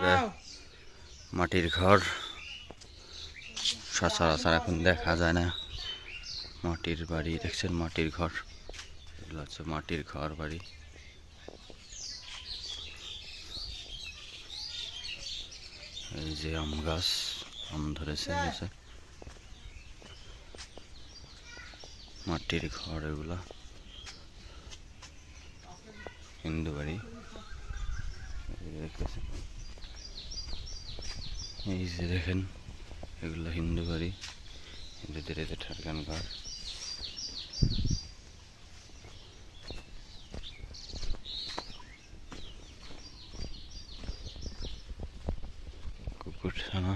পুরা মাটির ঘর, সচরাচর এখন দেখা যায় না। মাটির বাড়ি দেখছেন, মাটির ঘর, এগুলো হচ্ছে মাটির ঘর বাড়ি। এই যে আম গাছ, আম ধরেছে, মাটির ঘর এগুলা, হিন্দু বাড়ি। এই যে দেখেন, এগুলো হিন্দু বাড়ি, হিন্দুদের এই যে ঠারগান ঘর। কুকুরছানা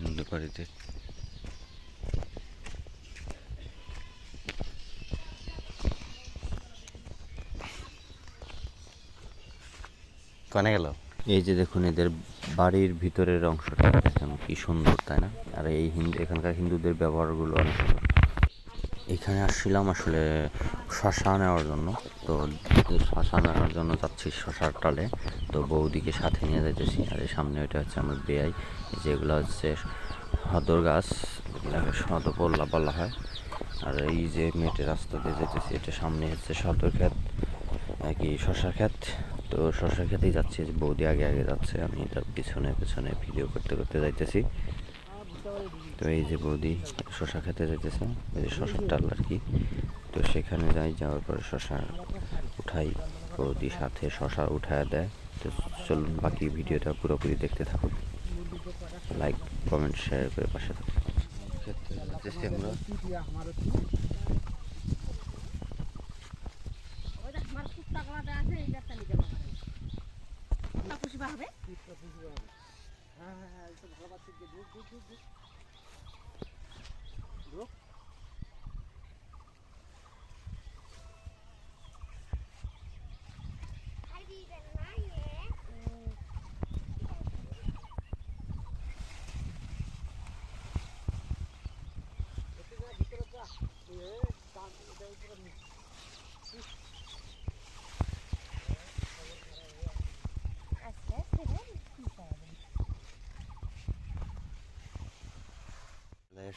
হিন্দু বাড়িতে। কানে গেল। এই যে দেখুন এদের বাড়ির ভিতরের অংশটা দেখেন কি সুন্দর, তাই না? আর এই এখানকার হিন্দুদের ব্যবহারগুলো অনেক সুন্দর। এখানে আসছিলাম আসলে শশা নেওয়ার জন্য, তো শশা নেওয়ার জন্য যাচ্ছি শশার টালে। তো বৌদিকে সাথে নিয়ে যাইতেছি। আর এই সামনে ওইটা হচ্ছে আমার বেয়াই, যেগুলো হচ্ছে সদর গাছ, সদর পল্লা বলা হয়। আর এই যে মেটে রাস্তা দিয়ে যেতেছি, এটা সামনে হচ্ছে সদর ক্ষেত, কি শশার ক্ষেত। তো শশার ক্ষেতেই যাচ্ছি, বৌদি আগে আগে যাচ্ছে, আমি তার পিছনে পিছনে ভিডিও করতে করতে যাইতেছি। তো এই যে বৌদি শশা খেতে যাইতেছে, ওই যে শশার টাল আর কি। তো সেখানে যাওয়ার পরে শশা উঠাই, বৌদি সাথে শশা উঠায় দেয়। তো চলুন বাকি ভিডিওটা পুরোপুরি দেখতে থাকুন, লাইক কমেন্ট শেয়ার করে পাশে থাকুন।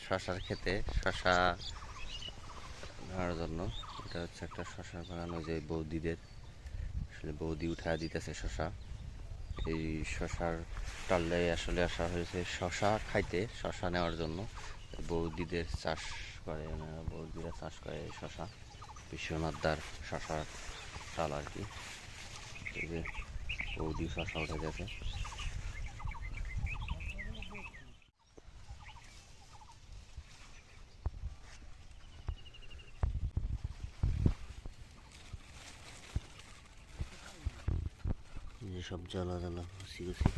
শশার খেতে শশা নেওয়ার জন্য, এটা হচ্ছে একটা শশার বাগান। ওই যে বৌদিদের, আসলে বৌদি উঠায় দিতেছে শশা। এই শশার টালে আসলে আসা হয়েছে শশা খাইতে, শশা নেওয়ার জন্য। বৌদিদের চাষ করে, বৌদিরা চাষ করে শশা, বিশ্বনাথদার শশার টাল আর কি। এই যে বৌদি শশা উঠে গেছে। সব জ্বালা জ্বালা ঘুষি ঘুষি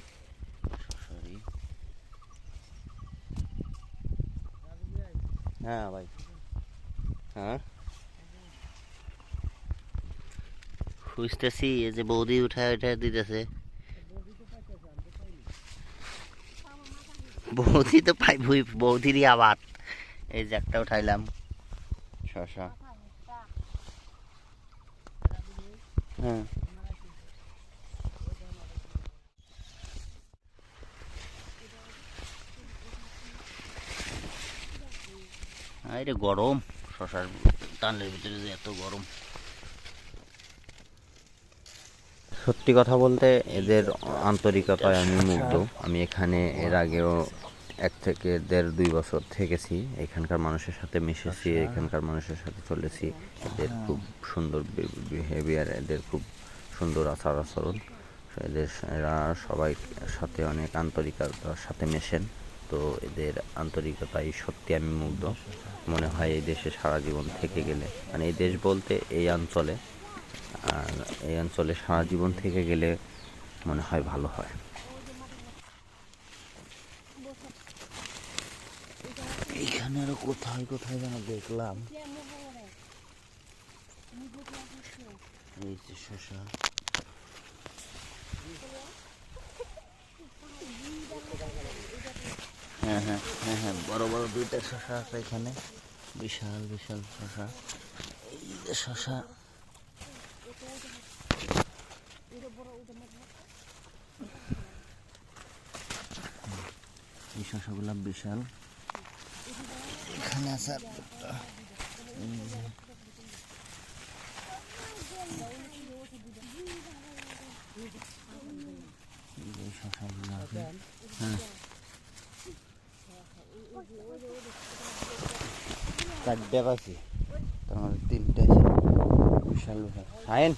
শশারি। হ্যাঁ ভাই, হ্যাঁ খুঁজতেছি। এই যে বৌদি উঠায় উঠায় দিতেছে, বৌদি তো পাইবই, বৌদিরই আবাদ। এই যে একটা উঠাইলাম শশা। হ্যাঁ আরে গরম, শশার টানের ভিতরে যে এত গরম। সত্যি কথা বলতে এদের আন্তরিকতায় আমি মুগ্ধ। আমি এখানে এর আগেও 1 থেকে 1.5-2 বছর থেকেছি, এখানকার মানুষের সাথে মিশেছি, এখানকার মানুষের সাথে চলেছি। এদের খুব সুন্দর বিহেভিয়ার, এদের খুব সুন্দর আচার আচরণ। এরা সবাই সাথে অনেক আন্তরিকতার সাথে মেশেন। তো এদের আন্তরিকতায় সত্যি আমি মুগ্ধ। মনে হয় এই দেশে সারা জীবন থেকে গেলে, মানে এই দেশ বলতে এই অঞ্চলে, আর এই অঞ্চলে সারা জীবন থেকে গেলে মনে হয় ভালো হয়। এইখানে আরো কোথায় কোথায় যেন দেখলাম এই যে শশা। হ্যাঁ হ্যাঁ হ্যাঁ হ্যাঁ, বড় বড় 2টা শশা আছে এখানে, বিশাল বিশাল শশা। এই যে শশা, এই শসাগুলো বিশাল। এখানে আছে এই শসাগুলো আছে। হ্যাঁ, চারটে পাইছি, তার মধ্যে তিনটে আছে। বিশাল বিশাল সাইন।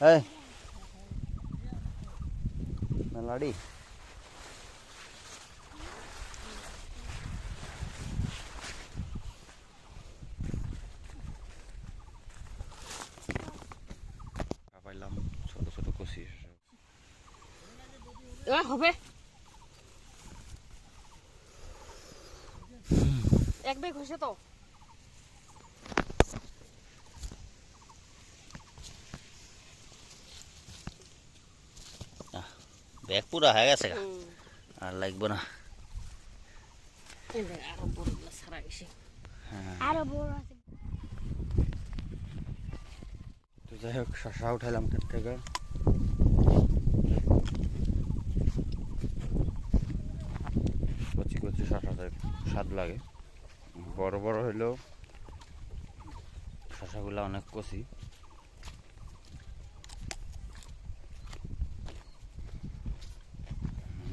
এই মেলাডি পাইলাম ছোট ছোট কচি হবে এক বেগ হয়েছে তো। ব্যাগ পুরা হয়ে গেছে, আর লাগবে না। আরো বড়গুলো ছাড়া গেছে। আরো বড় আছে। তো যাই হোক, শসা উঠাইলাম ক্ষেত থেকে। কচি কচি শসাতে স্বাদ লাগে, বড় বড় হইলেও শসাগুলো অনেক কচি।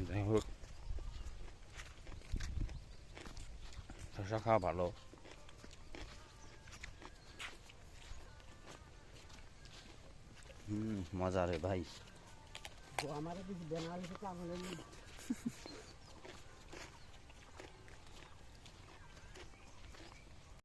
যাই হোক, শসা খাওয়া ভালো। মজা রে ভাই। আমার